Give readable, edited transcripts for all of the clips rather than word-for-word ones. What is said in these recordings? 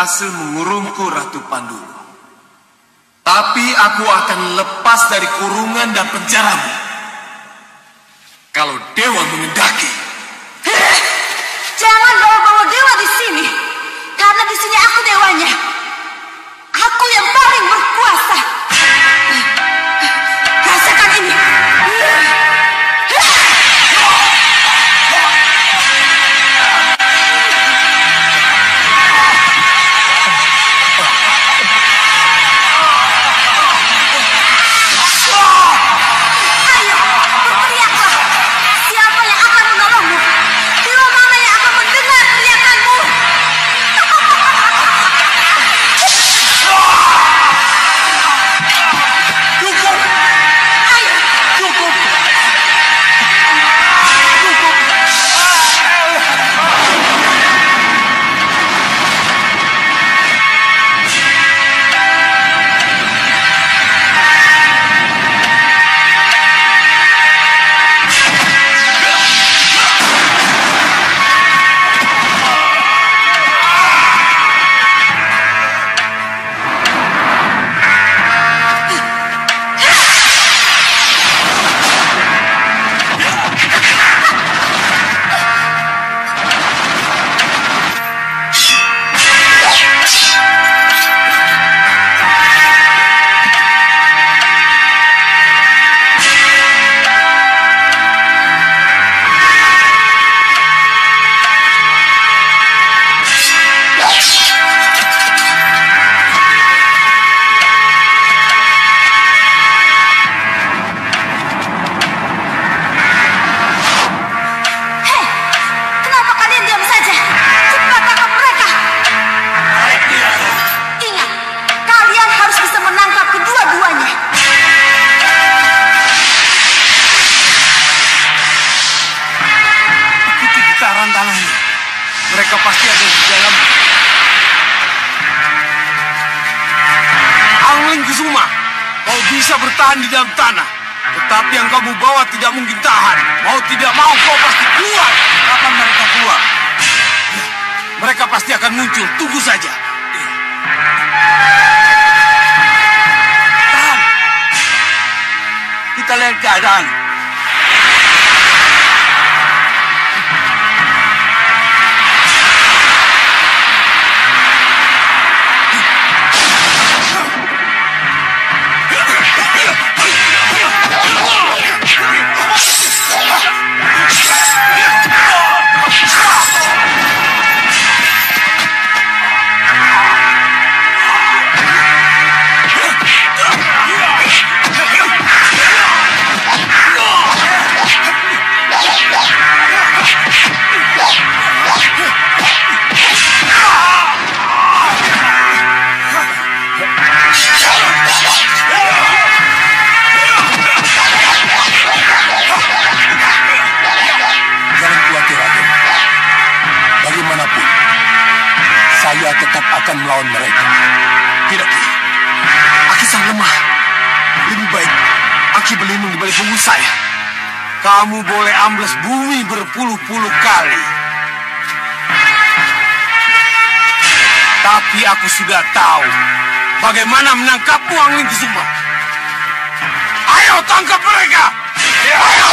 berhasil mengurungku, Ratu Pandulu. Tapi aku akan lepas dari kurungan dan penjaramu kalau dewa mengendaki. Jangan bawa-bawa dewa di sini, karena di sini aku dewanya. Aku yang paling berkuasa. Rasakan ini. Mereka pasti ada di dalam. Anglingkusuma, kau bisa bertahan di dalam tanah. Tetapi yang kamu bawa tidak mungkin tahan. Mau tidak mau kau pasti keluar. Kapan mereka keluar? Mereka pasti akan muncul. Tunggu saja. Tahan. Kita lihat keadaan. Saya tetap akan melawan mereka. Tidak, Ki. Aki sangat lemah. Lebih baik Aki berlindung di balik punggung saya. Kamu boleh amblas bumi berpuluh-puluh kali. Tapi aku sudah tahu bagaimana menangkapmu, Anglingkusuma. Ayo tangkap mereka! Ayo!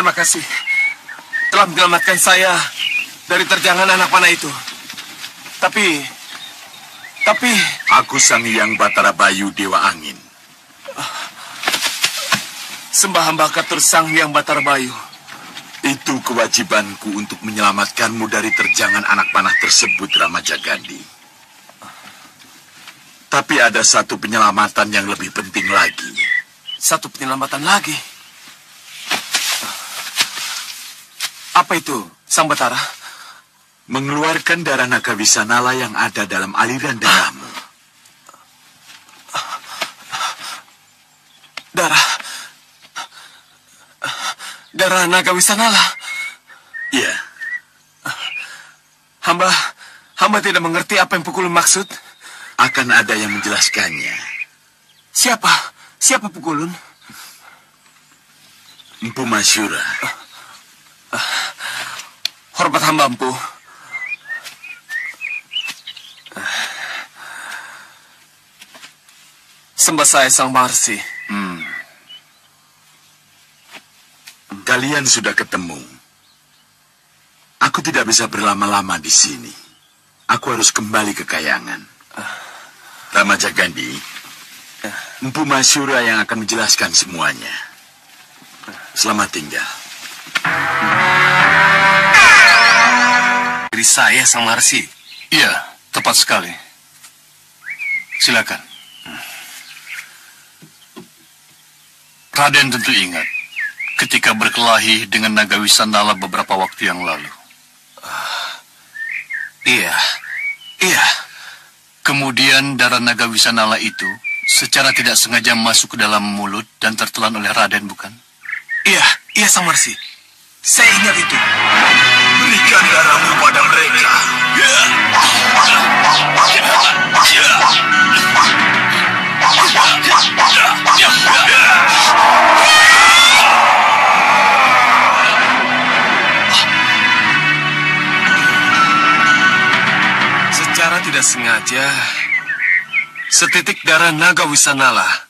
Terima kasih telah menyelamatkan saya dari terjangan anak panah itu. Tapi aku Sang Hyang Batara Bayu Dewa Angin. Sembah hamba katur Sang Hyang Batara Bayu. Itu kewajibanku untuk menyelamatkanmu dari terjangan anak panah tersebut, Ramajagandhi. Tapi ada satu penyelamatan yang lebih penting lagi. Satu penyelamatan lagi? Apa itu, Sang Batara? Mengeluarkan darah naga Wisanala yang ada dalam aliran darahmu. Darah naga Wisanala? Iya. Hamba tidak mengerti apa yang Pukulun maksud. Akan ada yang menjelaskannya. Siapa Pukulun? Empu Masyura. Hormat hamba, Empu. Sembah saya Sang Maharsi. Kalian sudah ketemu. Aku tidak bisa berlama-lama di sini. Aku harus kembali ke Kayangan. Ramajagandhi, Empu Masyura yang akan menjelaskan semuanya. Selamat tinggal. Dari saya, Sang Maharsi. Iya, tepat sekali. Silakan. Raden tentu ingat ketika berkelahi dengan naga Wisanala beberapa waktu yang lalu. Iya. Kemudian darah naga Wisanala itu secara tidak sengaja masuk ke dalam mulut dan tertelan oleh Raden, bukan? Iya, Sang Maharsi. Saya ingat itu. Berikan darahmu pada mereka. Secara tidak sengaja, setitik darah naga Wisanala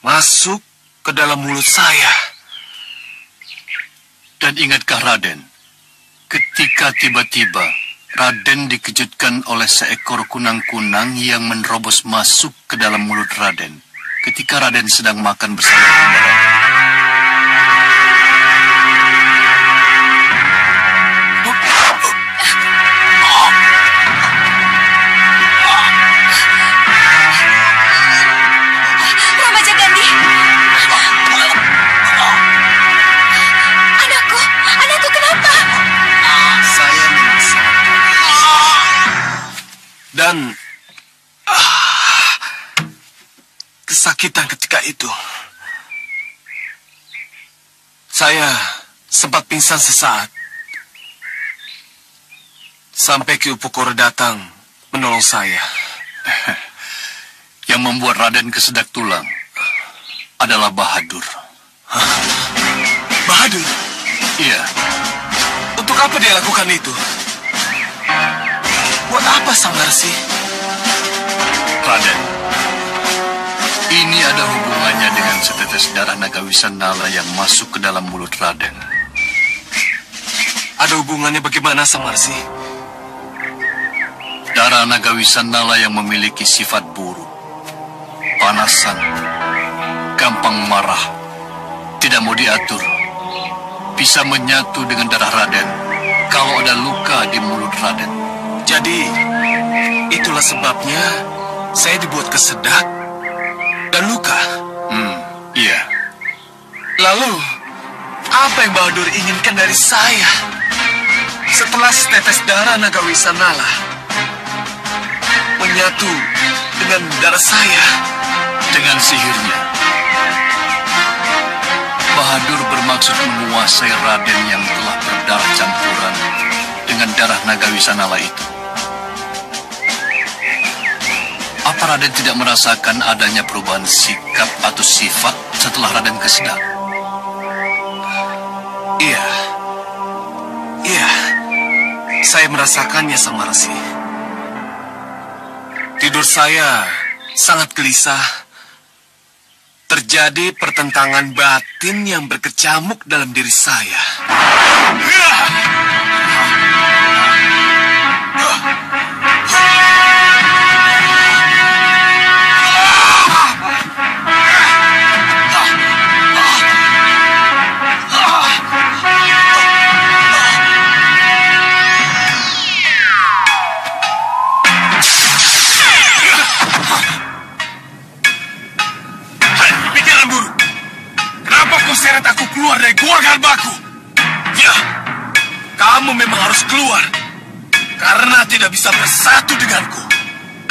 masuk ke dalam mulut saya. Dan ingatkah Raden, ketika tiba-tiba Raden dikejutkan oleh seekor kunang-kunang yang menerobos masuk ke dalam mulut Raden ketika Raden sedang makan bersama Kumbara. Ramajagandhi. Anakku kenapa? Saya merasakan. Dan kesakitan ketika itu. Saya sempat pingsan sesaat. Sampai Ki Upukara datang menolong saya. Yang membuat Raden kesedak tulang adalah Bahadur. Bahadur? Iya. Untuk apa dia lakukan itu? Buat apa Sang Maharsi? Raden, ini ada hubungannya dengan setetes darah naga Wisanala yang masuk ke dalam mulut Raden. Ada hubungannya bagaimana Sang Maharsi? Darah naga Wisanala yang memiliki sifat buruk, panasan, gampang marah, tidak mau diatur, bisa menyatu dengan darah Raden kalau ada luka di mulut Raden. Jadi, itulah sebabnya saya dibuat kesedak dan luka. Iya. Lalu, apa yang Bahadur inginkan dari saya? Setelah setetes darah naga Wisanala menyatu dengan darah saya. Dengan sihirnya, Bahadur bermaksud menguasai Raden yang telah berdarah campuran dengan darah naga Wisanala itu. Apa Raden tidak merasakan adanya perubahan sikap atau sifat setelah Raden kesedak? Iya. Saya merasakannya, Sang Maharsi. Tidur saya sangat gelisah. terjadi pertentangan batin yang berkecamuk dalam diri saya. Seret aku keluar dari gua galbaku. Ya, kamu memang harus keluar karena tidak bisa bersatu denganku.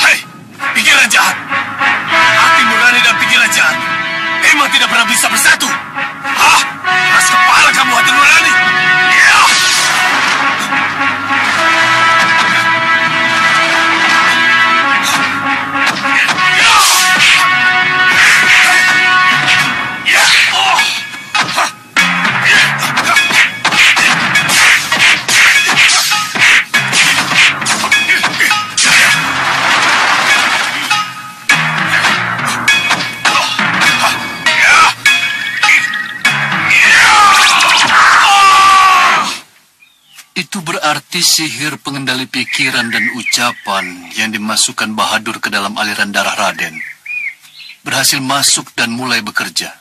Hei, pikiran jahat, hati nurani dan pikiran jahat memang tidak pernah bisa bersatu. Hah? Keras kepala kamu, hati nurani. Ya. Berarti sihir pengendali pikiran dan ucapan yang dimasukkan Bahadur ke dalam aliran darah Raden berhasil masuk dan mulai bekerja.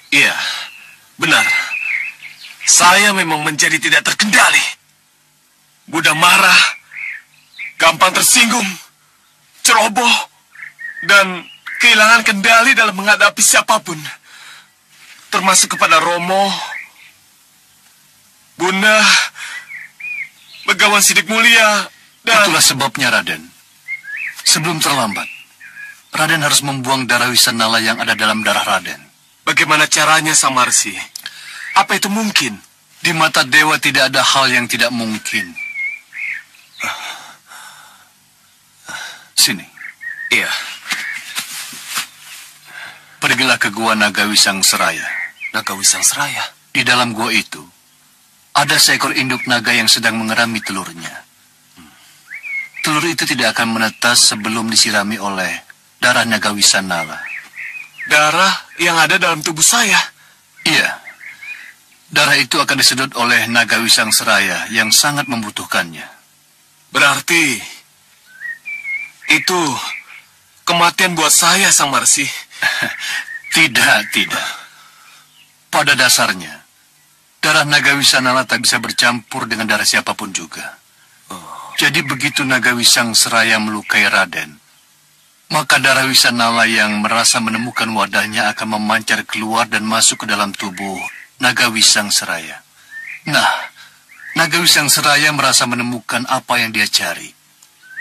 Iya, benar. Saya memang menjadi tidak terkendali. Mudah marah, gampang tersinggung, ceroboh, dan kehilangan kendali dalam menghadapi siapapun. Termasuk kepada Romo, Bunda, Begawan Sidik Mulia, dan... Itulah sebabnya, Raden. Sebelum terlambat, Raden harus membuang darah Wisanala yang ada dalam darah Raden. Bagaimana caranya, Samarsi? Apa itu mungkin? Di mata dewa tidak ada hal yang tidak mungkin. Sini. Iya. Pergilah ke gua Naga Wisang Seraya. Naga Wisang Seraya? Di dalam gua itu, ada seekor induk naga yang sedang mengerami telurnya. Telur itu tidak akan menetas sebelum disirami oleh darah Naga Wisanala. Darah yang ada dalam tubuh saya? Iya. Darah itu akan disedot oleh Naga Wisang Seraya yang sangat membutuhkannya. Berarti itu kematian buat saya, Sang Marsi. Tidak. Pada dasarnya, darah Naga Wisanala tak bisa bercampur dengan darah siapapun juga. Jadi begitu Naga Wisang Seraya melukai Raden, maka darah Wisanala yang merasa menemukan wadahnya akan memancar keluar dan masuk ke dalam tubuh Naga Wisang Seraya. Nah, Naga Wisang Seraya merasa menemukan apa yang dia cari.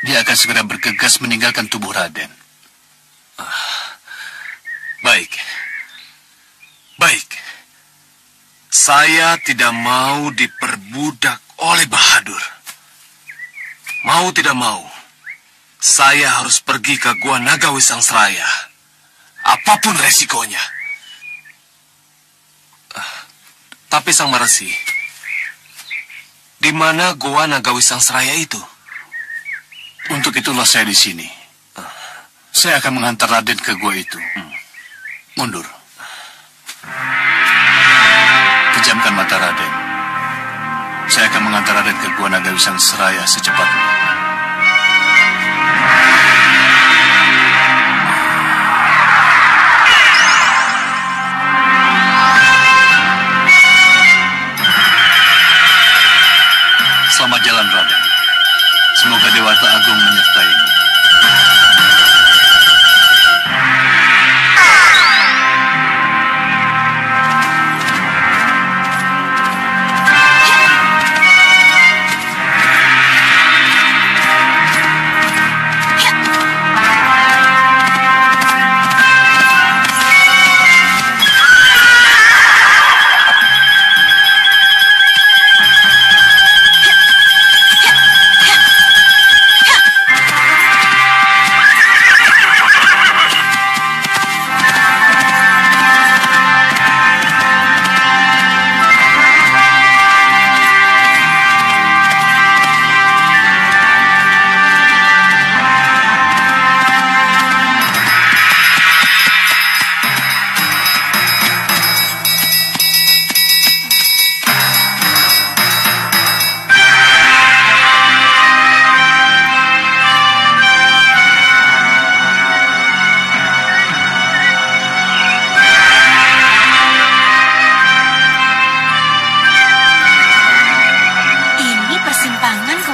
Dia akan segera bergegas meninggalkan tubuh Raden. Baik. Saya tidak mau diperbudak oleh Bahadur. Mau tidak mau, saya harus pergi ke Gua Naga Wisang Seraya. Apapun resikonya. Tapi Sang Marsi, di mana Gua Naga Wisang Seraya itu? Untuk itulah saya di sini. Saya akan menghantar Raden ke gua itu. Mundur. Pejamkan mata Raden. Saya akan mengantar Raden ke Gua Naga Wisang Seraya secepatnya. Selamat jalan, Raden. Semoga Dewata Agung menyertaimu.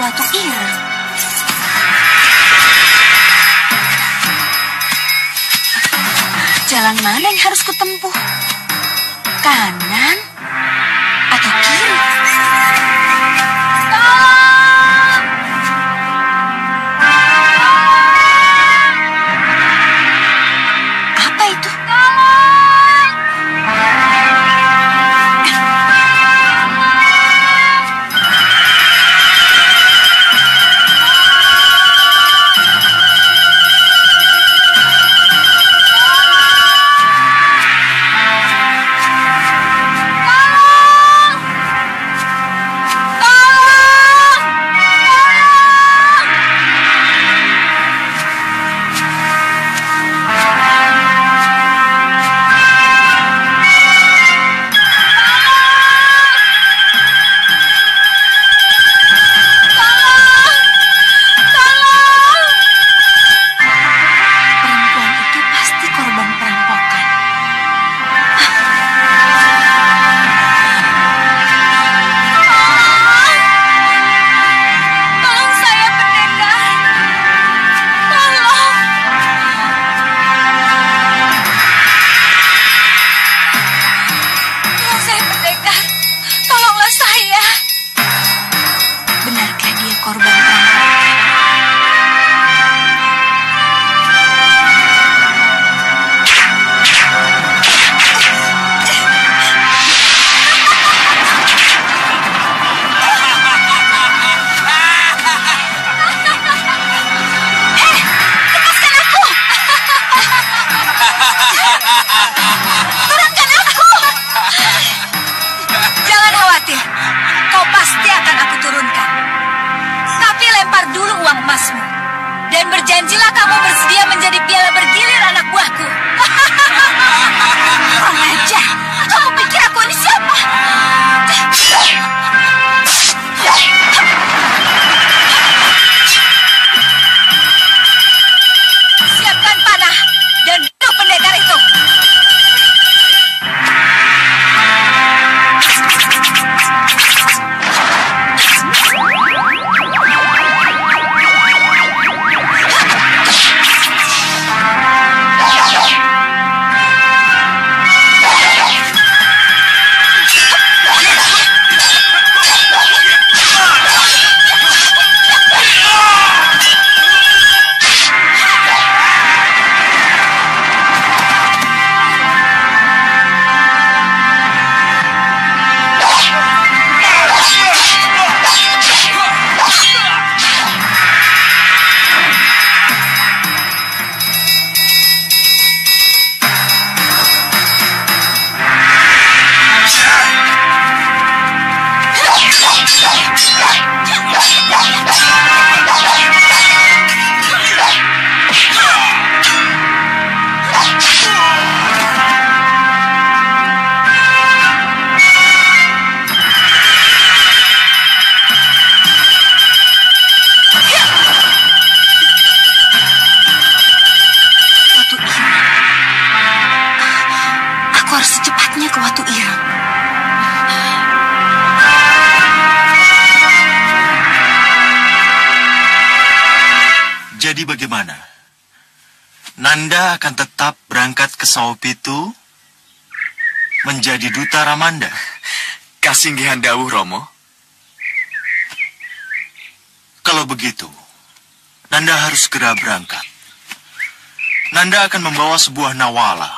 Watu Ireng. Jalan mana yang harus kutempuh? Kanan atau kiri? Apa itu? Dan berjanjilah kamu bersedia menjadi piala bergilir anak buahku. Kurang ajar. Kamu pikir aku ini siapa? Siapkan panah dan bunuh pendekar itu. Jadi bagaimana? Nanda akan tetap berangkat ke Sawopitu menjadi duta Ramanda. Kasinggihan dawuh, Romo. Kalau begitu, Nanda harus segera berangkat. Nanda akan membawa sebuah nawala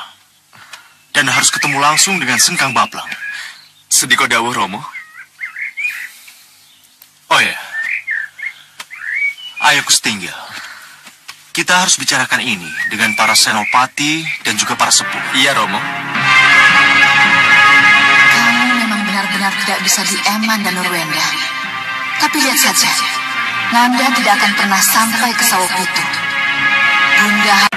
dan harus ketemu langsung dengan Sengkang Bablang. Sediko dawuh, Romo. Oh ya, ayo Kustinggil. Kita harus bicarakan ini dengan para senopati dan juga para sepuh. Iya, Romo. Kamu memang benar-benar tidak bisa dieman dan Nurwenda. Tapi lihat saja, Nanda tidak akan pernah sampai ke Sawopitu. Bunda...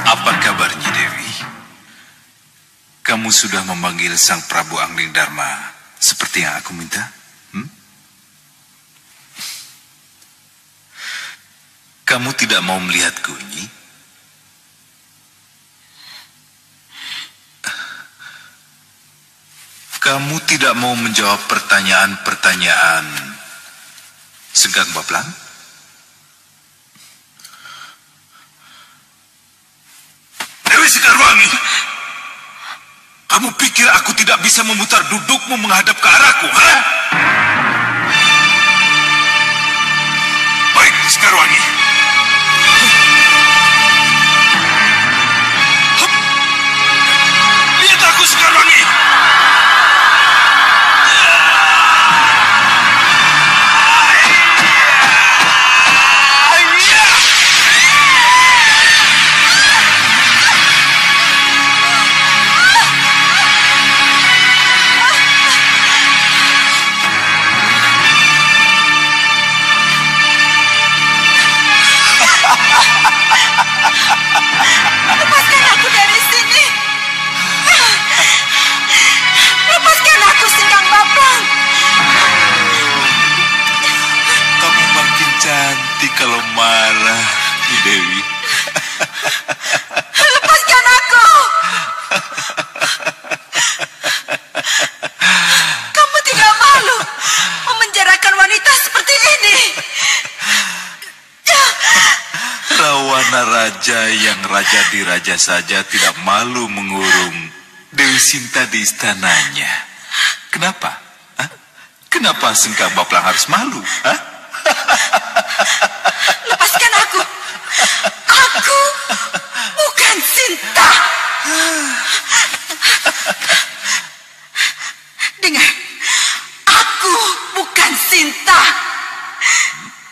Apa kabarnya, Dewi? Kamu sudah memanggil Sang Prabu Angling Dharma seperti yang aku minta? Kamu tidak mau melihatku, Nyi? Kamu tidak mau menjawab pertanyaan-pertanyaan Sengkang Baplang? Dewi Sekarwangi, kamu pikir aku tidak bisa memutar dudukmu menghadap ke arahku, ha? Baik, Sekarwangi. Lihat aku, Sekarwangi. Lepaskan aku dari sini. Lepaskan aku, Sengkang Baplang. Kamu makin cantik kalau marah, Nyi Dewi. Lepaskan aku. Kamu tidak malu memenjarakan wanita seperti ini. Rawana raja yang raja diraja saja tidak malu mengurung Dewi Sinta di istananya. Kenapa? Hah? Kenapa Sengkang Baplang harus malu? Hah? Lepaskan aku. Aku bukan Sinta. Dengar, aku bukan Sinta.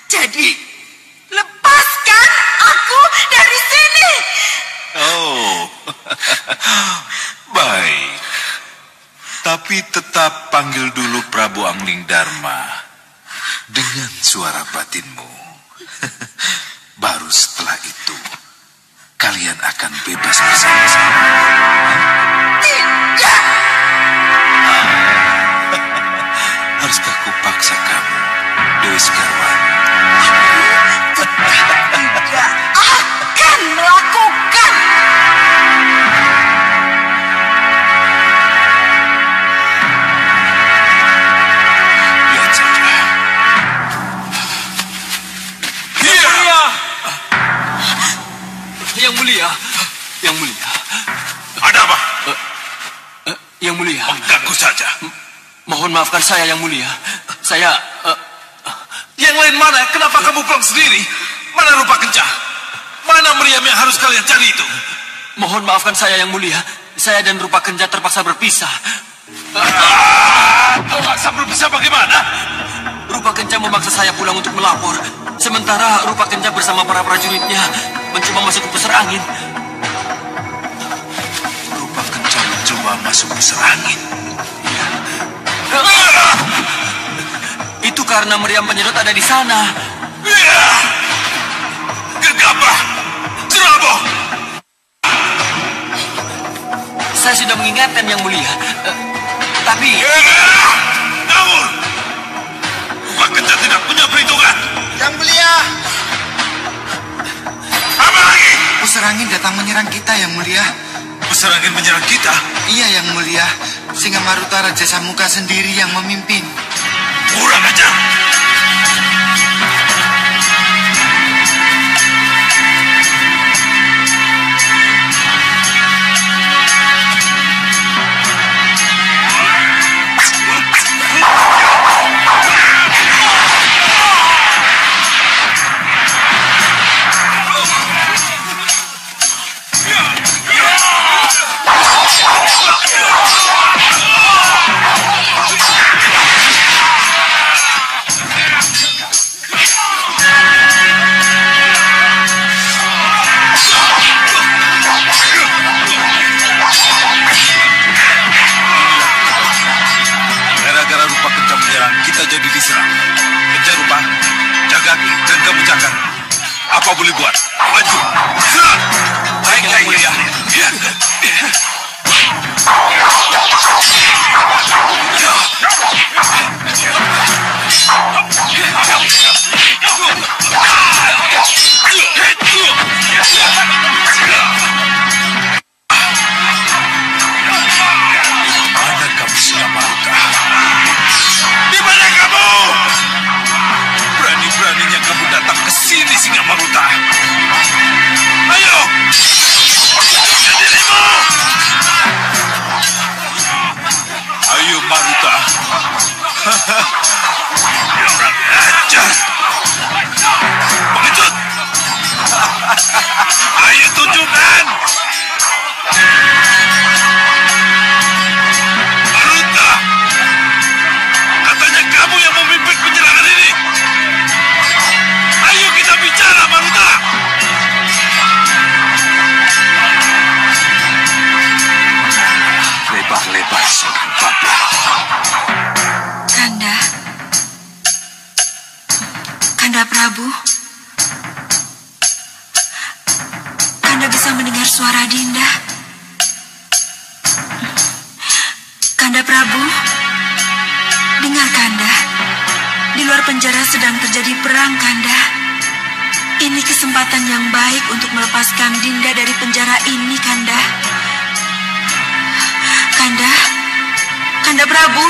Jadi, lepaskan aku dari sini. Oh, baik. Tapi tetap panggil dulu Prabu Angling Darma dengan suara batinmu. Baru setelah itu, kalian akan bebas bersama-sama. Tidak. Haruskah kupaksa kamu, Dewi Sekarwangi? Tidak akan melakukan. Lihat saja. Yang mulia, yang mulia, Ada apa? yang mulia. Mengganggu saja. Mohon maafkan saya, yang mulia. Saya Yang lain mana? Kenapa kamu pulang sendiri? Mana Rupa Kencah? Mana meriam yang harus kalian cari itu? mohon maafkan saya, yang mulia. Saya dan Rupa Kenja terpaksa berpisah. Terpaksa berpisah bagaimana? Rupa Kenja memaksa saya pulang untuk melapor. Sementara Rupa Kenja bersama para prajuritnya mencoba masuk ke pusar angin. Rupa Kencang mencoba masuk pusar angin. Itu karena meriam penyedot ada di sana. Gegabah! Ceroboh! Saya sudah mengingatkan, yang mulia. Tapi Ngawur! Rupa Kencah tidak punya perhitungan. Yang mulia, Apa lagi? pusar angin datang menyerang kita, Yang mulia. Pusar angin menyerang kita. Iya, Yang mulia. Singa-Maruta Raja Samuka sendiri yang memimpin. Kurang ajar. Gara-gara Rupa Kencang menyerang, kita jadi diserang. Kejar Rupa, jaga dan kamu jaga. Apa boleh buat? Maju, serang. Baik, yang mulia. Ya. bisa mendengar suara Dinda. Kanda Prabu, dengar Kanda. Di luar penjara sedang terjadi perang, Kanda. Ini kesempatan yang baik untuk melepaskan Dinda dari penjara ini, Kanda. Kanda Prabu.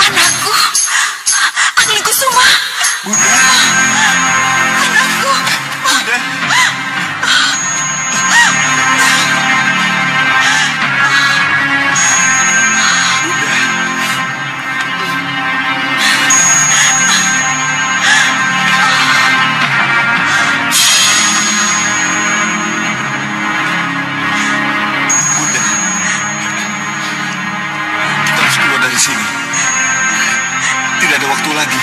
Anakku, Anglikusuma. Bunda. Anakku. Bunda. Sini. Tidak ada waktu lagi.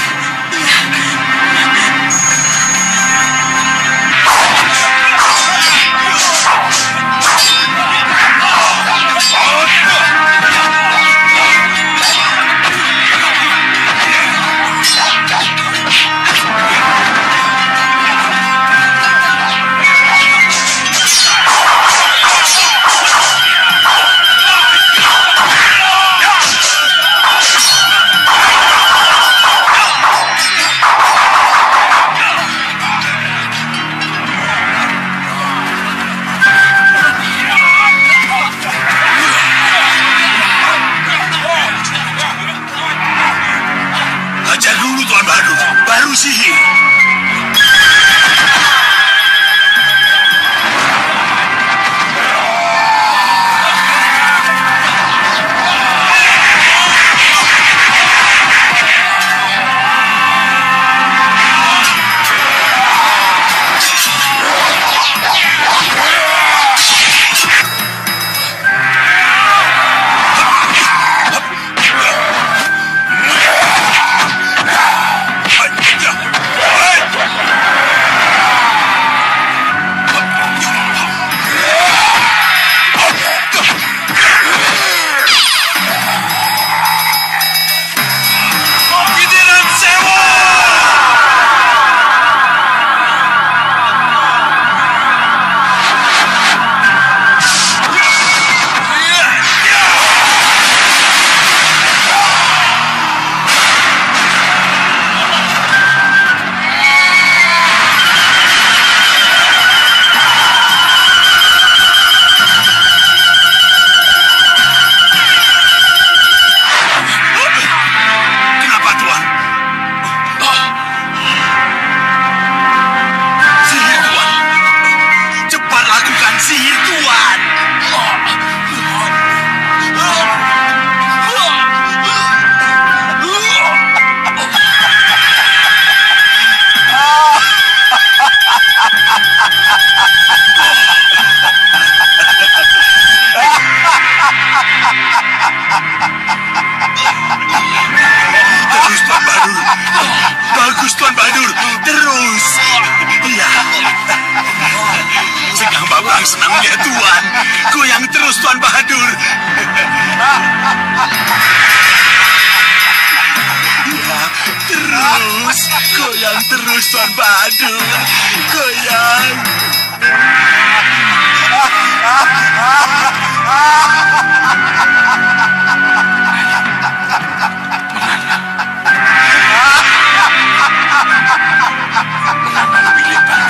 Baru sihir. Senang melihat Tuan. Goyang terus Tuan Bahadur. Ya, terus. Goyang terus Tuan Bahadur. Goyang. Menana lebih lebar.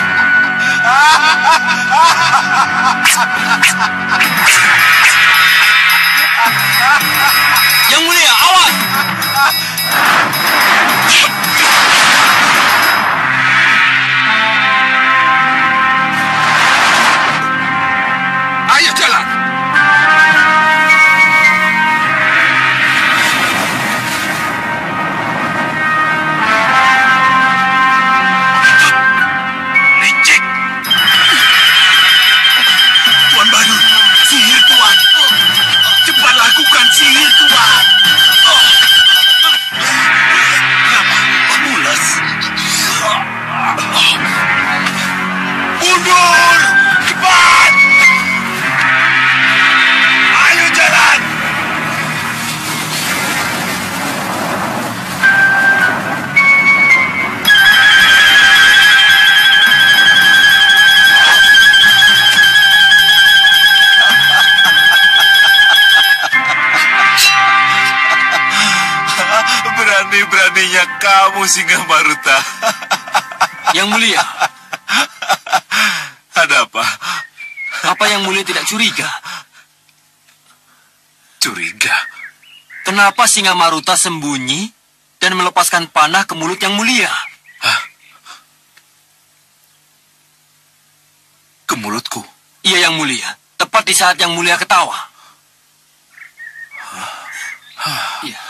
Yang mulia, awas! Ayo jalan. Berani-beraninya kamu, Singamharuta. Yang mulia, Ada apa? apa yang mulia tidak curiga? Curiga? Kenapa Singamharuta sembunyi dan melepaskan panah ke mulut yang mulia? Hah? Ke mulutku? Iya, yang mulia. Tepat di saat yang mulia ketawa. Iya.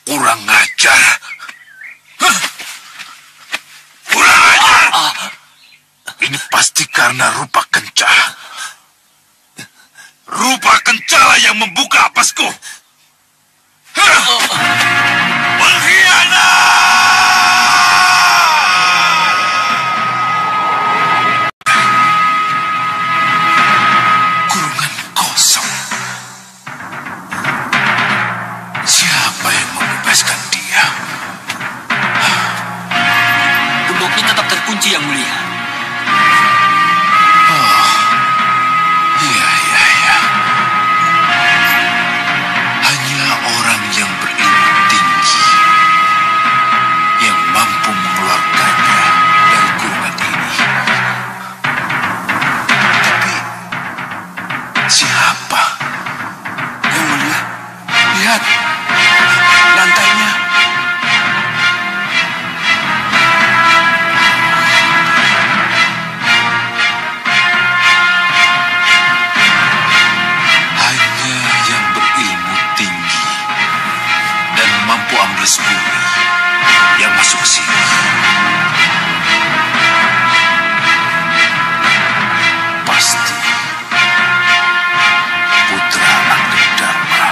Kurang ajar. Kurang ajar. Ini pasti karena Rupa Kenca. Rupa Kencalah yang membuka apasku. Pengkhianat! Kurungan kosong. Siapa yang membebaskan dia? Gemboknya tetap terkunci, yang mulia. Iya. Hanya orang yang berilmu tinggi yang mampu mengeluarkannya dari kurungan ini. Tapi siapa? Yang mulia, lihat lantainya. Hanya yang berilmu tinggi dan mampu ambles bumi yang masuk ke sini. Pasti putra Anggidharma.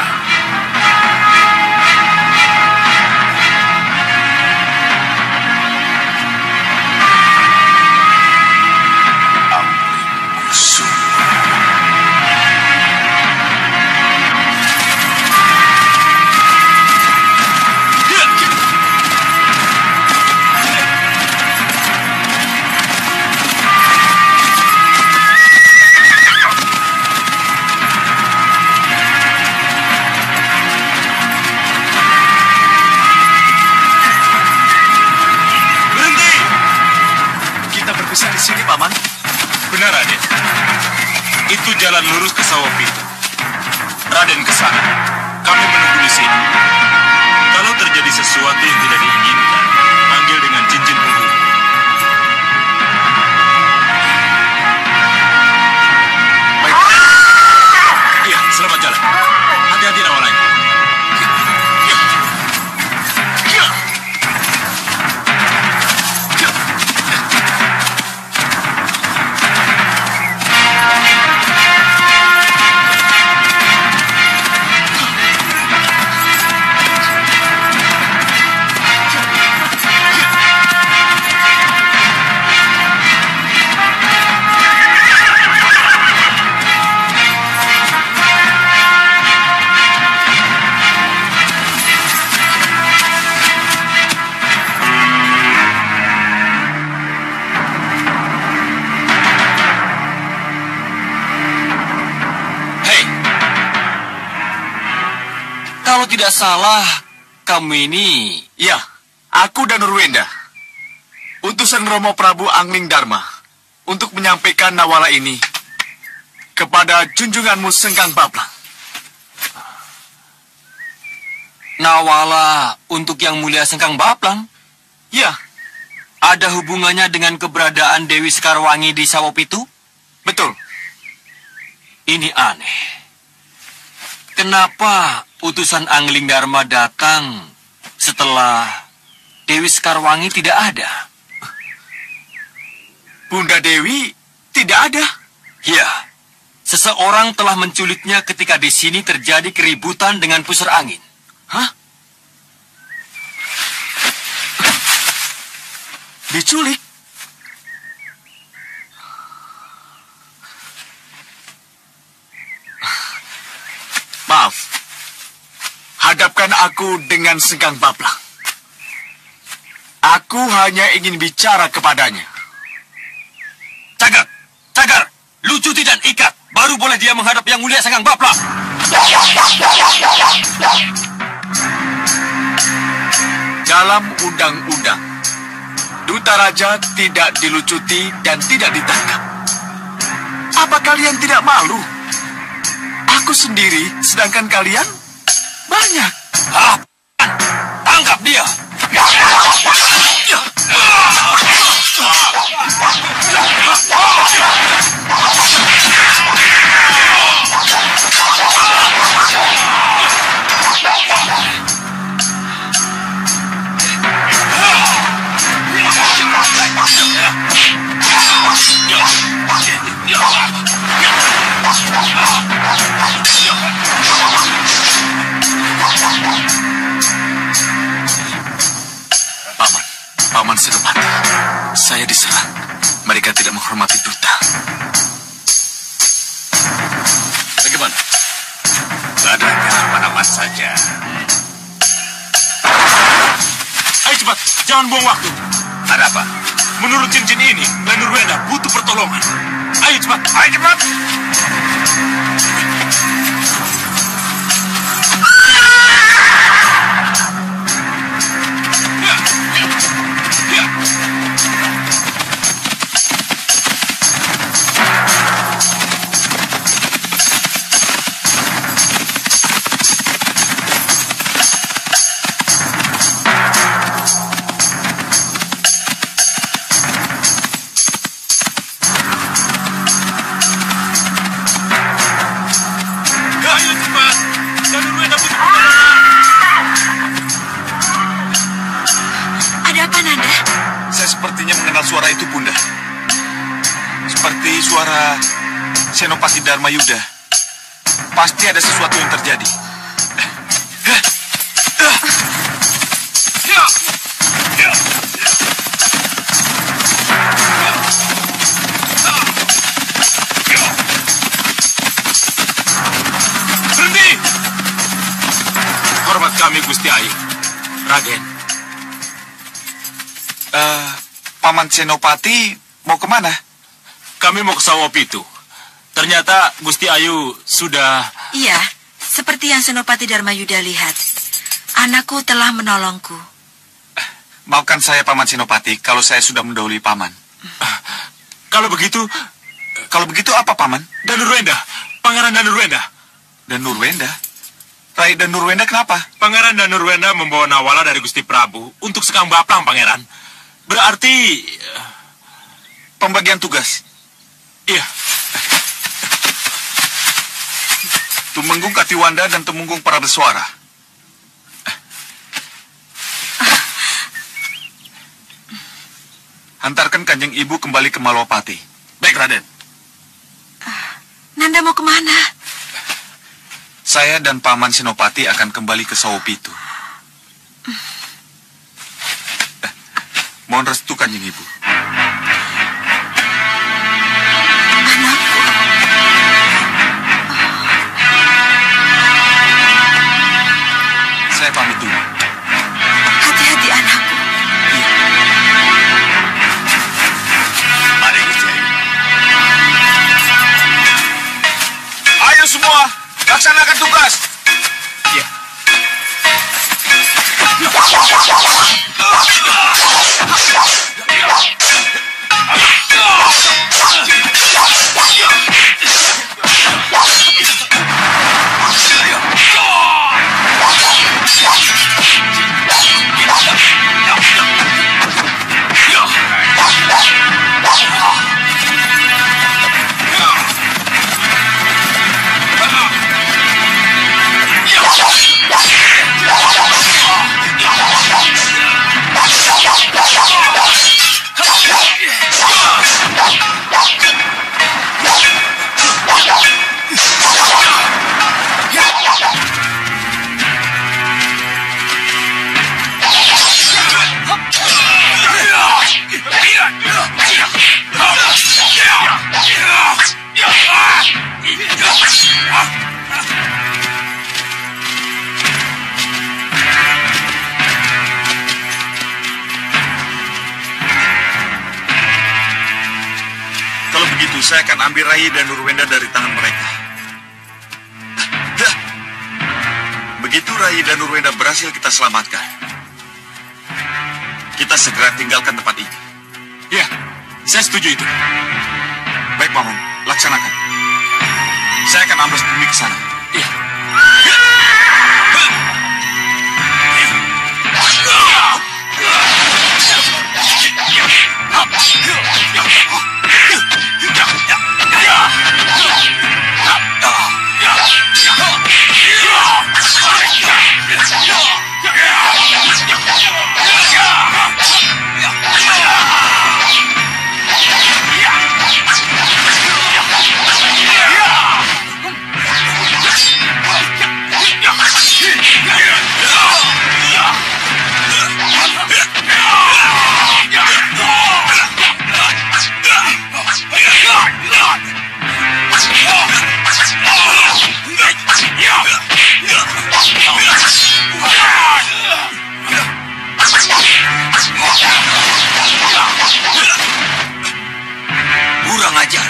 Amlingkusuma. Berhenti! Kita berpisah di sini, Paman. Benar, Raden. Itu jalan lurus ke Sawopitu. Raden ke sana. Kami menunggu di sini. Kalau terjadi sesuatu yang tidak diinginkan, panggil dengan cincin penghulu. Baik. Iya, selamat jalan. Hati-hati, Nawalanya. Ya. Ya. Ya. Hei, kalau tidak salah, kamu ini... Ya, aku dan Nurwenda. Utusan Romo Prabu Anglingdarma untuk menyampaikan nawala ini kepada junjunganmu Sengkang Baplang. Nawala untuk yang mulia Sengkang Baplang? Ya, Ada hubungannya dengan keberadaan Dewi Sekarwangi di Sawopitu? betul. Ini aneh. Kenapa utusan Anglingdarma datang setelah Dewi Sekarwangi tidak ada? Bunda Dewi tidak ada. Ya, seseorang telah menculiknya ketika di sini terjadi keributan dengan pusar angin. Hah? Diculik? Maaf. Hadapkan aku dengan Sengkang Baplang. Aku hanya ingin bicara kepadanya. Cagar, cagar, lucuti dan ikat. Baru boleh dia menghadap yang mulia Sengkang Baplang. Dalam undang-undang, duta raja tidak dilucuti dan tidak ditangkap. Apa kalian tidak malu? Aku sendiri, sedangkan kalian banyak. Tangkap dia! Paman Senopati, saya diserang. Mereka tidak menghormati duta. Bagaimana? Keadaannya aman-aman saja. Ayo cepat, jangan buang waktu. Ada apa? Menurut cincin ini, Danurwenda butuh pertolongan. Ayo cepat, ayo cepat. Suara itu, Bunda. Seperti suara Senopati Dharmayuda. Pasti ada sesuatu yang terjadi. Berhenti! Hormat kami, Gusti Ayu. Raden. Paman Senopati mau kemana? Kami mau ke Sawopitu. Ternyata Gusti Ayu sudah... Iya, seperti yang Senopati Dharmayuda lihat. Anakku telah menolongku. Maafkan saya, Paman Senopati, kalau saya sudah mendahului Paman. Kalau begitu apa, Paman? Danurwenda, Pangeran Danurwenda. Danurwenda? Rai Danurwenda kenapa? Pangeran Danurwenda membawa Nawala dari Gusti Prabu untuk sekang baplang, Pangeran. Berarti... Pembagian tugas? Iya. Tumenggung Katiwanda dan Tumenggung Parabeswara. Hantarkan Kanjeng Ibu kembali ke Malwapati. Baik, Raden. Nanda mau kemana? Saya dan Paman Senopati akan kembali ke Sawopitu. Mohon restu, Kanjeng Ibu. Anakku. Saya pamit dulu. Hati-hati, anakku. Mari, Gusti Ayu. Ayo semua, laksanakan tugas. Iya. Saya akan ambil Rai dan Nurwenda dari tangan mereka. Begitu Rai dan Nurwenda berhasil kita selamatkan, kita segera tinggalkan tempat ini. Ya, saya setuju itu. Baik, Paman. Laksanakan. Saya akan ambles bumi ke sana. Iya. Kurang ajar.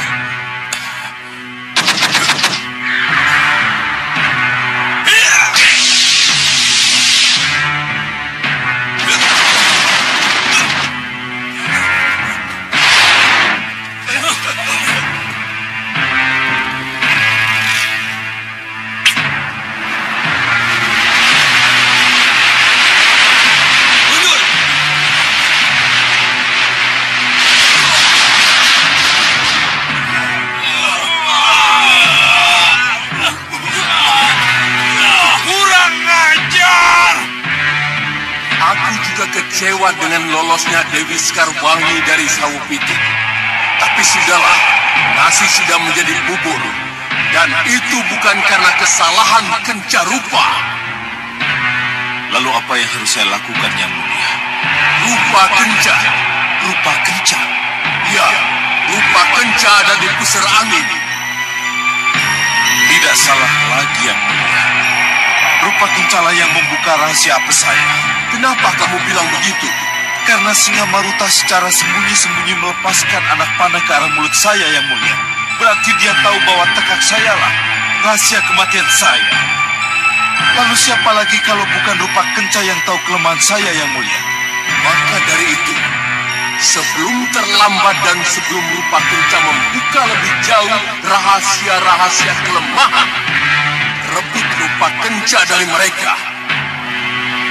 Kecewa dengan lolosnya Dewi Sekarwangi dari Sawupiti. Tapi sudahlah, nasi sudah menjadi bubur. Dan itu bukan karena kesalahan Kencarupa. Lalu apa yang harus saya lakukan, Yang Mulia? Rupa Kenca. Rupa Kenca? Ya, Rupa Kenca ada di pusar angin. Tidak salah lagi, Yang Mulia. Rupa Kencalah yang membuka rahasia apes saya. Kenapa kamu bilang begitu? Karena Singa Maruta secara sembunyi-sembunyi melepaskan anak panah ke arah mulut saya, Yang Mulia. Berarti dia tahu bahwa tekak saya lah rahasia kematian saya. Lalu siapa lagi kalau bukan Rupa Kenca yang tahu kelemahan saya, Yang Mulia? Maka dari itu, sebelum terlambat dan sebelum Rupa Kenca membuka lebih jauh rahasia-rahasia kelemahan, rebut Rupa Kenca dari mereka.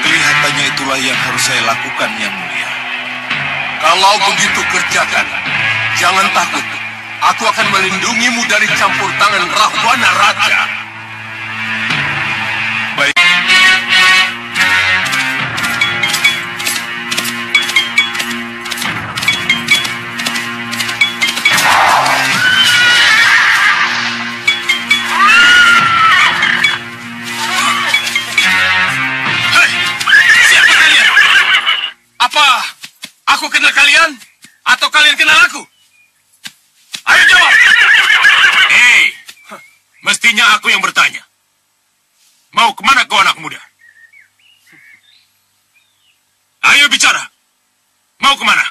Kelihatannya itulah yang harus saya lakukan, Yang Mulia. Kalau begitu kerjakan. Jangan takut. Aku akan melindungimu dari campur tangan Rahwana Raja. Baik. Apa? Aku kenal kalian? Atau kalian kenal aku? Ayo jawab! Mestinya aku yang bertanya. Mau kemana kau anak muda? Ayo bicara. Mau kemana?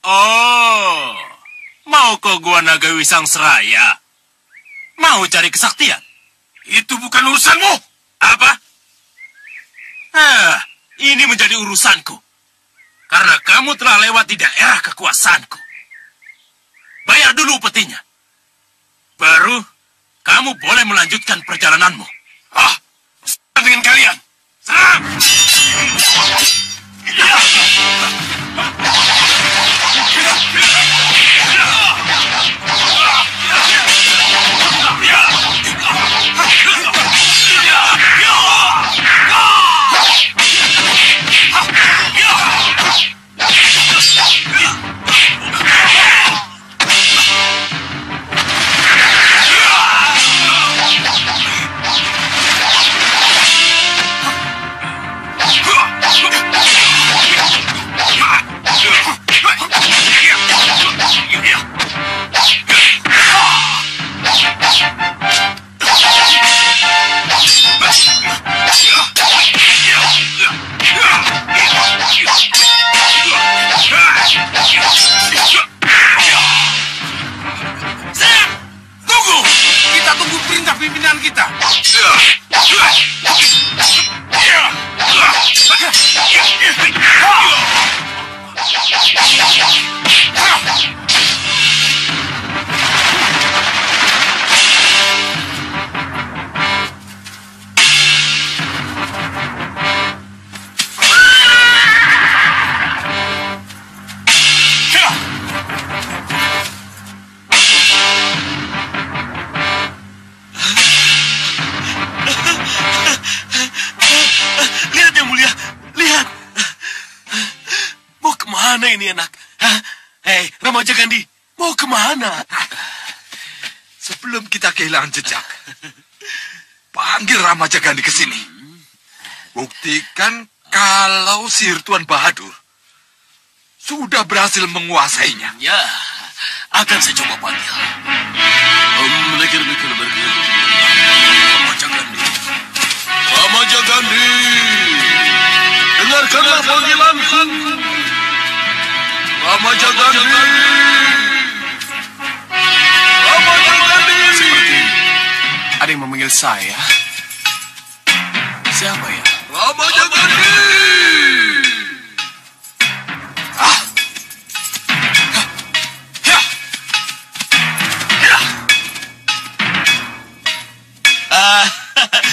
Oh, mau ke Gua Naga Wisang Seraya? Mau cari kesaktian? Itu bukan urusanmu. Apa? Ini menjadi urusanku. Karena kamu telah lewat di daerah kekuasaanku. Bayar dulu petinya. Baru kamu boleh melanjutkan perjalananmu. Dengan kalian. Serang! ini, anak? Hah? Hei, remaja Gandhi, mau kemana? Sebelum kita kehilangan jejak, panggil Ramaja Gandhi ke sini. Buktikan kalau sihir Tuan Bahadur sudah berhasil menguasainya. Ya, akan saya coba panggil. Mikir-mikir berkeliling. Ramaja Gandhi. Ramaja Gandhi. Dengarkanlah panggilanku. Ramaja Gandhi. Ramaja Gandhi. Seperti ada yang memanggil saya. Siapa ya? Ramaja Gandhi.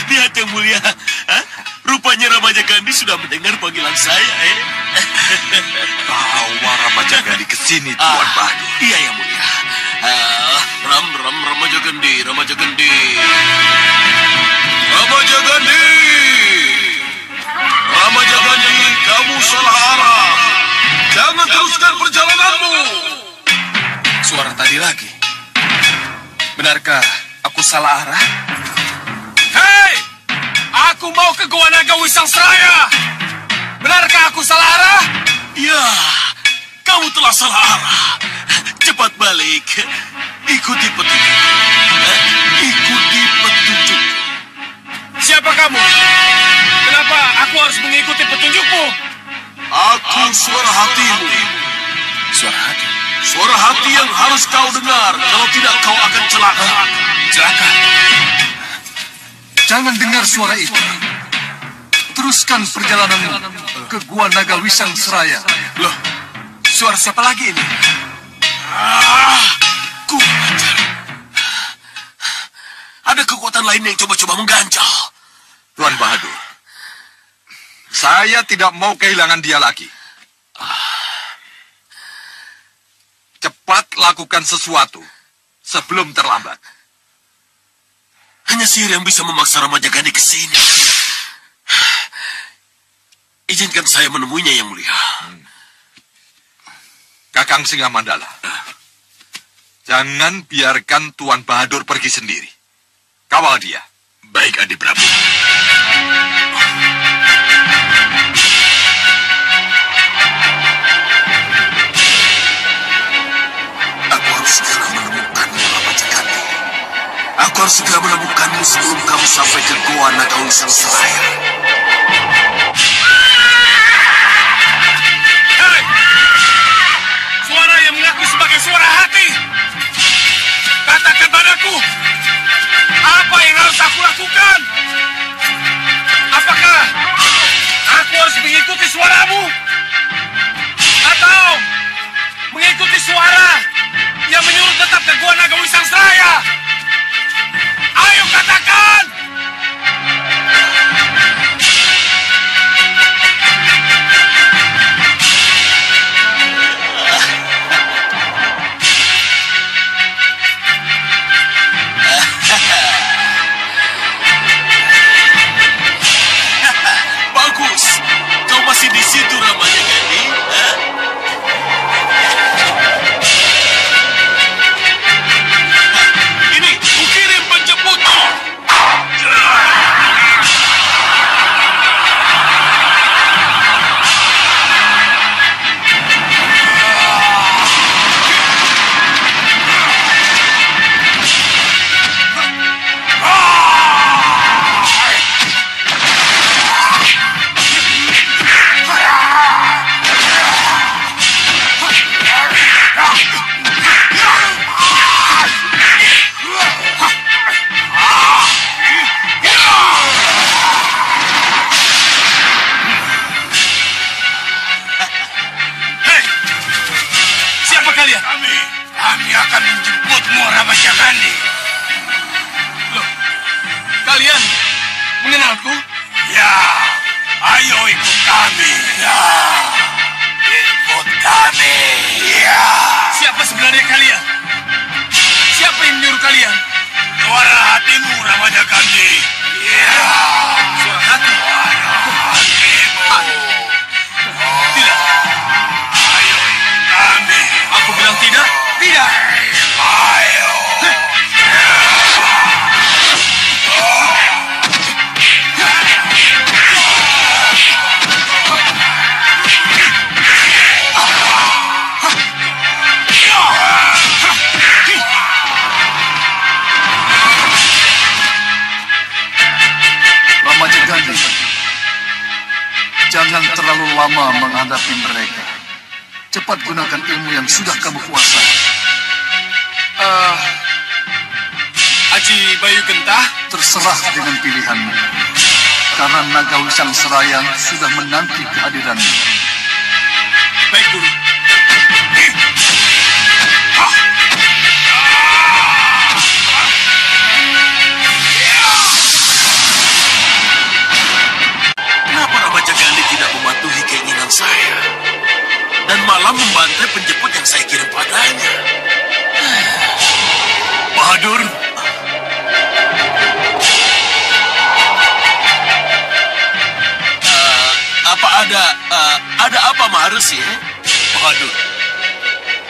Lihat yang mulia. Rupanya Ramaja Gandhi sudah mendengar panggilan saya. Bawa Ramaja Gandhi ke sini, Tuan Bahadur. Iya yang mulia. Ramaja Gandhi, Ramaja Gandhi. Ramaja Gandhi. Ramaja Gandhi, kamu salah arah. Jangan teruskan perjalananmu. Suara tadi lagi. Benarkah aku salah arah? Hei! Aku mau ke Gua Naga Wisang Seraya. Benarkah aku salah arah? Ya, kamu telah salah arah. Cepat balik. Ikuti petunjuk. Ikuti petunjuk. Siapa kamu? Kenapa aku harus mengikuti petunjukmu? Aku suara hatimu. Suara hati? Suara hati yang harus kau dengar. Kalau tidak kau akan celaka. Celaka? Jangan dengar suara itu. Teruskan perjalananmu ke Gua Naga Wisang Seraya. Loh, suara siapa lagi ini? Kurang ajar. Ada kekuatan lain yang coba-coba mengganjal. Tuan Bahadur, saya tidak mau kehilangan dia lagi. Cepat lakukan sesuatu sebelum terlambat. Hanya sihir yang bisa memaksa Ramaja Gandhi ke sini. Izinkan saya menemuinya yang mulia. Kakang Singamandala, jangan biarkan Tuan Bahadur pergi sendiri. Kawal dia. Baik, Adi Prabu. Aku harus segera menemukanmu, Ramaja Gandhi. Aku harus segera menemukanmu sebelum kamu sampai ke Gua Naga Wisang Seraya. Hei! Suara yang mengaku sebagai suara hati. Katakan padaku, apa yang harus aku lakukan? Apakah aku harus mengikuti suaramu? Atau mengikuti suara yang menyuruh tetap ke Gua Naga Wisang Seraya? Ayo katakan! Bagus. Kau masih di situ, Ramaja Gandhi. Ini, kukirim penjemput. Jangan terlalu lama menghadapi mereka. Cepat gunakan ilmu yang sudah kamu kuasai. Aji Bayu Gentah, Terserah dengan pilihanmu. Karena naga Wisang Serayang sudah menanti kehadiranmu. baik Guru. Kenapa Ramajagani tidak mematuhi keinginan saya dan malah membantai penjemput yang saya kirim padanya? Bahadur, Ada apa Maharesi? Bahadur,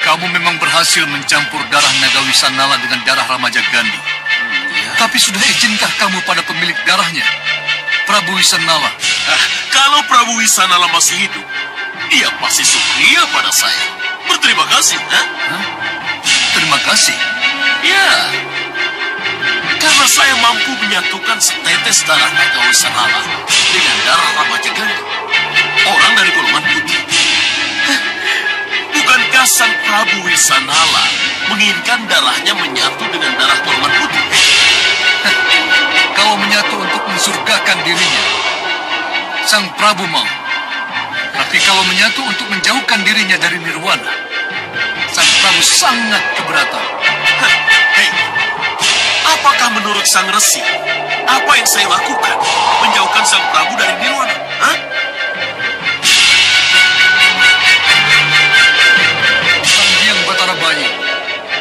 kamu memang berhasil mencampur darah Naga Wisanala dengan darah Ramajagandhi. Tapi sudah izinkah kamu pada pemilik darahnya, Prabu Wisanala? Kalau Prabu Wisanala masih hidup, dia pasti setia pada saya. Berterima kasih. Terima kasih. Ya, karena saya mampu menyatukan setetes darah Naga Wisanala dengan darah Ramajagandhi, orang dari golongan putih. Bukankah sang Prabu Wisanala menginginkan darahnya menyatu dengan darah golongan putih? Kau menyatu untuk mensurgakan dirinya. Sang Prabu mau. Tapi kalau menyatu untuk menjauhkan dirinya dari nirwana, Sang Prabu sangat keberatan. Hei, apakah menurut Sang Resi, apa yang saya lakukan menjauhkan Sang Prabu dari nirwana? Sang Hyang Batara Bayu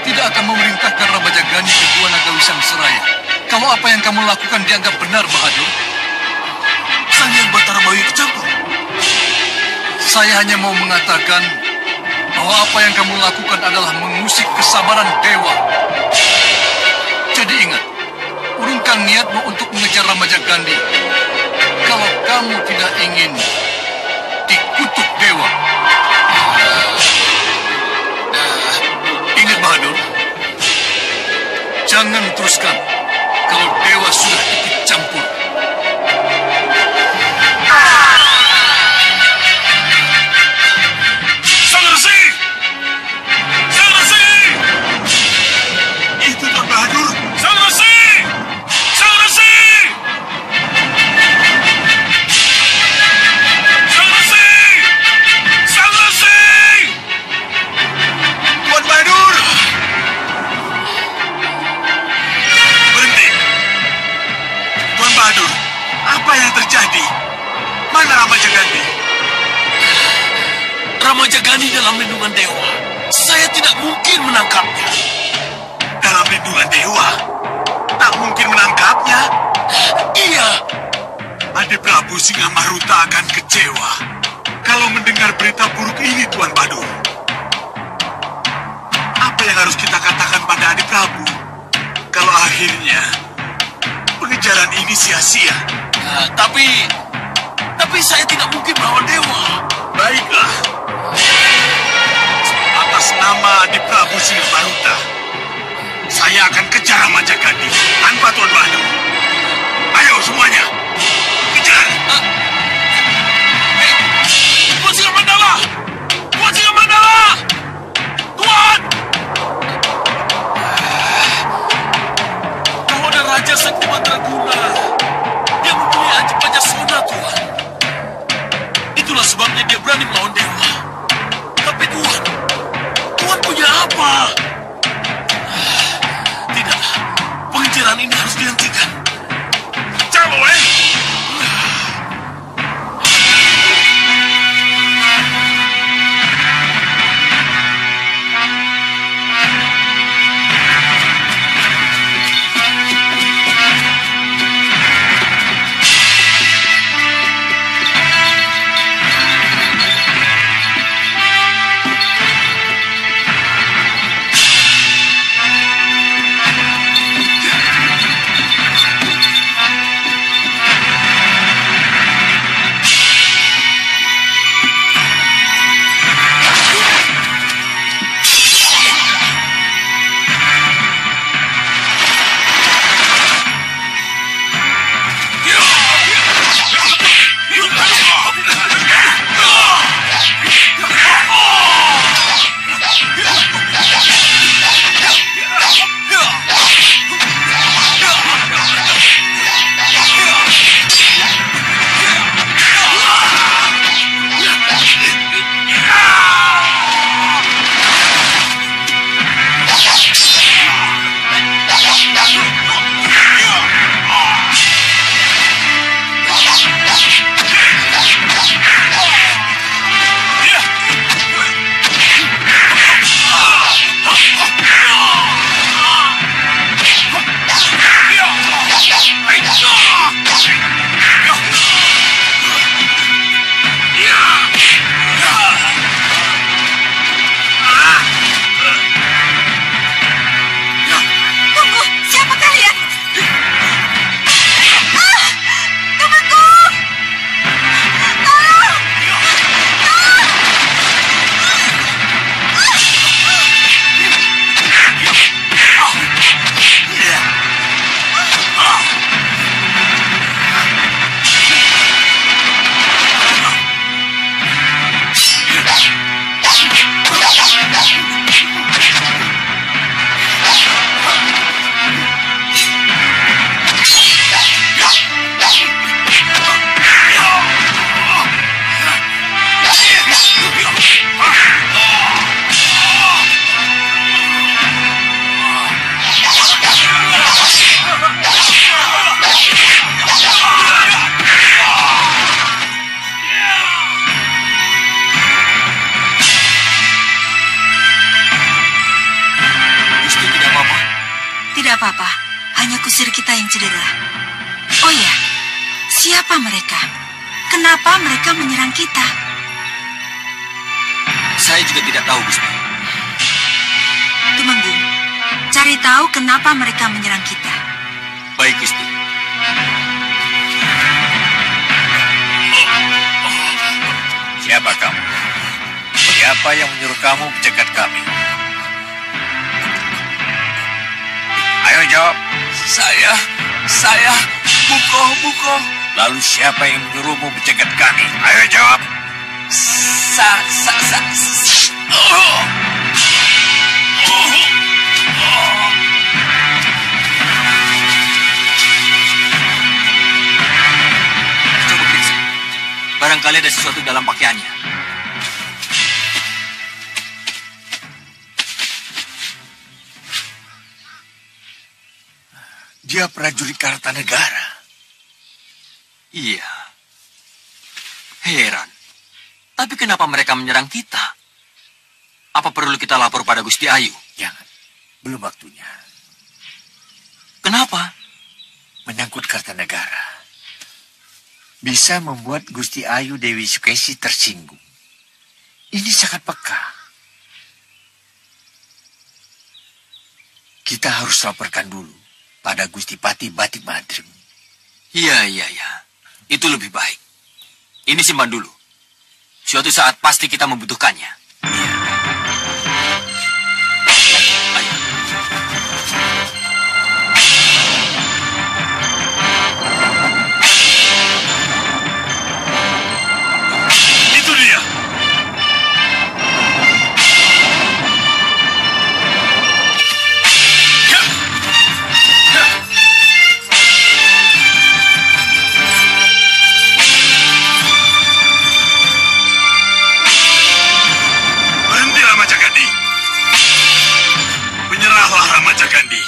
tidak akan memerintahkan Ramajagani ke Gua Naga Wisang Seraya. Kalau apa yang kamu lakukan dianggap benar, Bahadur. Sang Hyang Batara Bayu kecampur. Saya hanya mau mengatakan bahwa apa yang kamu lakukan adalah mengusik kesabaran dewa. Jadi ingat, urungkan niatmu untuk mengejar Ramajagandhi. Kalau kamu tidak ingin dikutuk dewa. Ingat Bahadur, jangan teruskan kalau dewa sudah ikut campur. Ramajagandhi dalam lindungan dewa. Saya tidak mungkin menangkapnya. Dalam lindungan dewa? Tak mungkin menangkapnya? Iya. Adi Prabu Singamahruta akan kecewa kalau mendengar berita buruk ini, Tuan Badur. Apa yang harus kita katakan pada Adi Prabu kalau akhirnya pengejaran ini sia-sia? Tapi saya tidak mungkin melawan dewa. Baiklah. Atas nama Adi Prabu Singamahruta, saya akan kejar Ramajagandhi tanpa Tuan Badur. Ayo semuanya, kejar! Tuan Singamandala! Tuan Singamandala! Tuan! Kau ada Raja Sakti Mandraguna. Dia mempunyai Aji Pajasona, Tuan. Itulah sebabnya dia berani melawan dewa. Tapi Tuan punya apa? Tidak, pengejaran ini harus dihentikan. Camoe! Siapa mereka? Kenapa mereka menyerang kita? Saya juga tidak tahu, Gusti. Tumenggung, cari tahu kenapa mereka menyerang kita. Baik, Gusti. Siapa kamu? Siapa yang menyuruh kamu mencegat kami? Ayo jawab. Saya, Buko. Lalu siapa yang menyuruhmu mencegat kami? Ayo jawab. Coba periksa. Barangkali ada sesuatu dalam pakaiannya. Dia prajurit Kartanegara. Iya. Heran. Tapi kenapa mereka menyerang kita? Apa perlu kita lapor pada Gusti Ayu? Jangan. Belum waktunya. Kenapa? Menyangkut Kartanegara. Bisa membuat Gusti Ayu Dewi Sukesi tersinggung. Ini sangat peka. Kita harus laporkan dulu pada Gusti Pati Batik Madrim. Iya. Itu lebih baik. Ini simpan dulu. Suatu saat pasti kita membutuhkannya. Ayo. Itu dia. Berhentilah Majagandi. Menyerahlah Ramajagandi.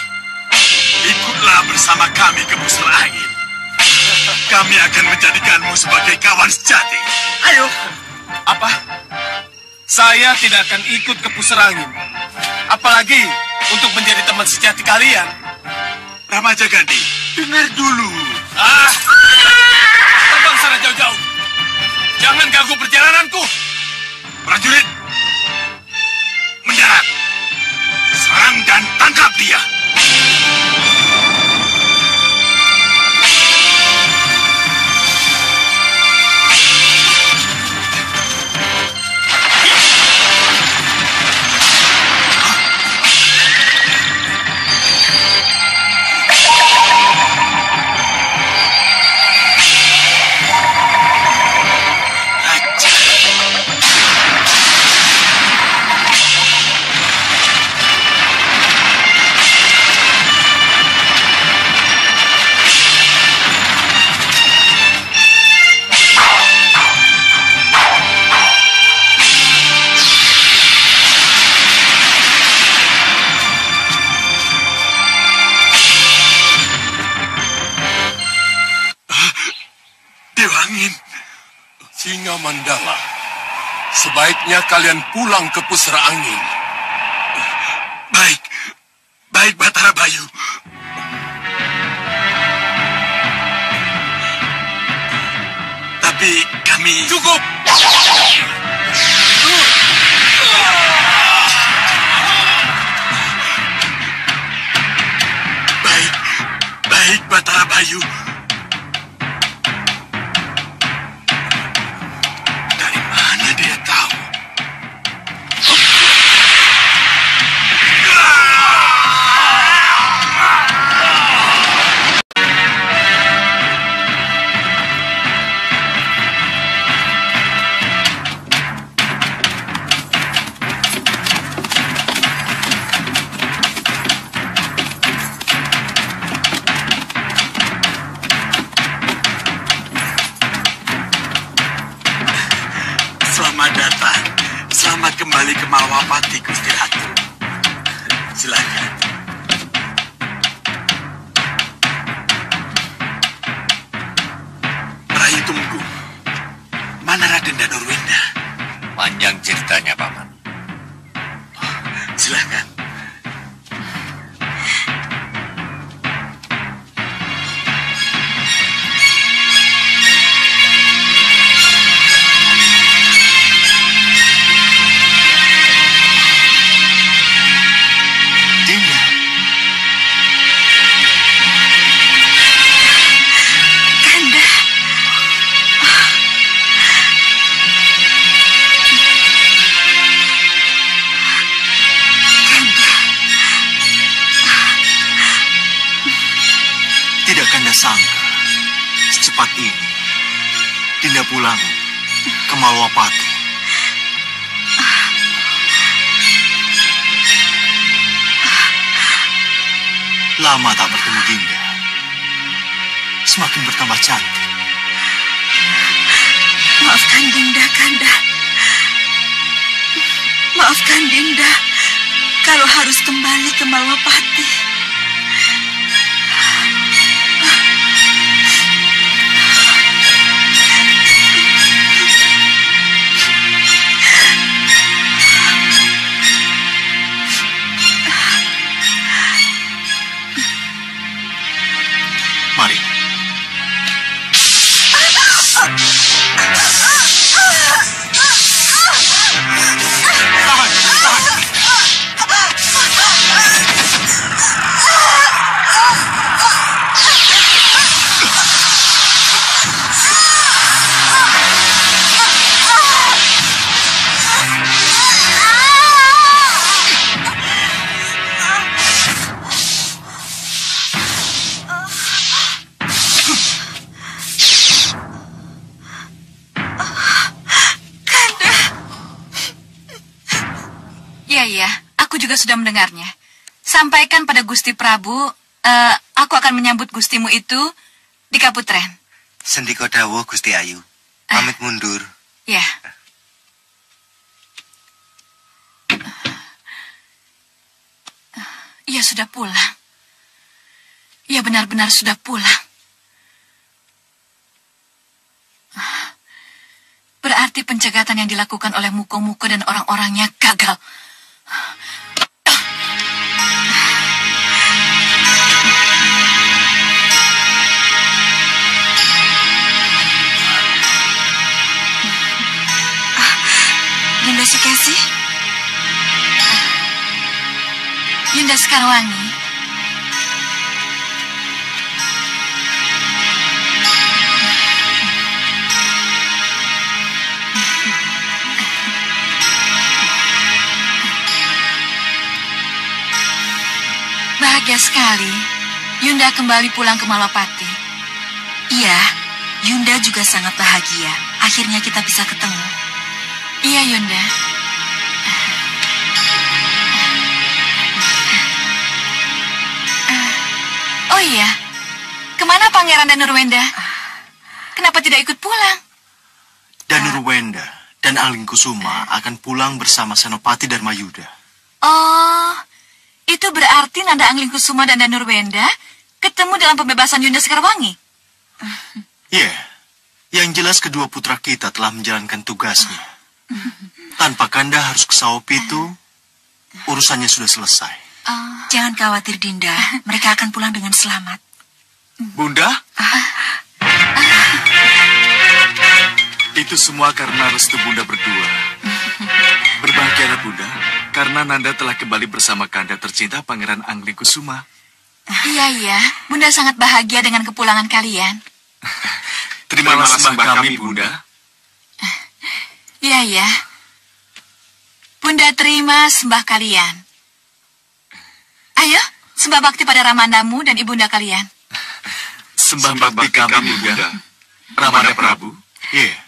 Ikutlah bersama kami ke Pusar Angin. Kami akan menjadikanmu sebagai kawan sejati. Ayo. Apa? Saya tidak akan ikut ke Puserangin. Apalagi untuk menjadi teman sejati kalian. Ramajagandi, dengar dulu. Terbang sana jauh-jauh. Jangan ganggu perjalananku. Prajurit, mendarat. Serang dan tangkap dia. Dewangin. Singa Mandala, sebaiknya kalian pulang ke Pusara Angin. Baik Batara Bayu. Tapi kami... Cukup! Baik Batara Bayu. Dari mana dia tahu? Selamat datang. Selamat kembali ke Malwapati, Gusti Ratu. Silakan. Rai Tumenggung, mana Raden Danurwenda? Panjang ceritanya, Paman. Silakan. sangka secepat ini Dinda pulang ke Malwapati. Lama tak bertemu Dinda, semakin bertambah cantik. Maafkan Dinda, Kanda. Maafkan Dinda kalau harus kembali ke Malwapati. Mari. Ya, aku juga sudah mendengarnya. Sampaikan pada Gusti Prabu, aku akan menyambut gustimu itu di Kaputren. Sendika dawuh Gusti Ayu. Pamit mundur. Ya. Ia sudah pulang. Ia benar-benar sudah pulang. Berarti pencegatan yang dilakukan oleh Muko-Muko dan orang-orangnya gagal. Yunda Sukesi? Yunda Sekarwangi. Bahagia sekali Yunda kembali pulang ke Malwapati. Iya, Yunda juga sangat bahagia. Akhirnya kita bisa ketemu. Iya, Yunda. Oh iya, kemana Pangeran Danurwenda? Kenapa tidak ikut pulang? Danurwenda dan Alingkusuma akan pulang bersama Senopati Dharmayuda. Oh, itu berarti Nanda Anglingkusuma dan Danurwenda ketemu dalam pembebasan Yunda Sekarwangi? Iya, yang jelas kedua putra kita telah menjalankan tugasnya. Tanpa Kanda harus ke Sawopitu, urusannya sudah selesai. Jangan khawatir, Dinda. Mereka akan pulang dengan selamat. Bunda? Itu semua karena restu Bunda berdua. Berbahagialah Bunda, karena Nanda telah kembali bersama Kanda tercinta Pangeran Anglingkusuma. Iya, Bunda sangat bahagia dengan kepulangan kalian. Terimalah sembah kami, Bunda. Iya. Bunda terima sembah kalian. Ayo, sembah bakti pada Ramandamu dan ibunda kalian. Sembah bakti kami, Bunda. Ramanda Prabu. Iya.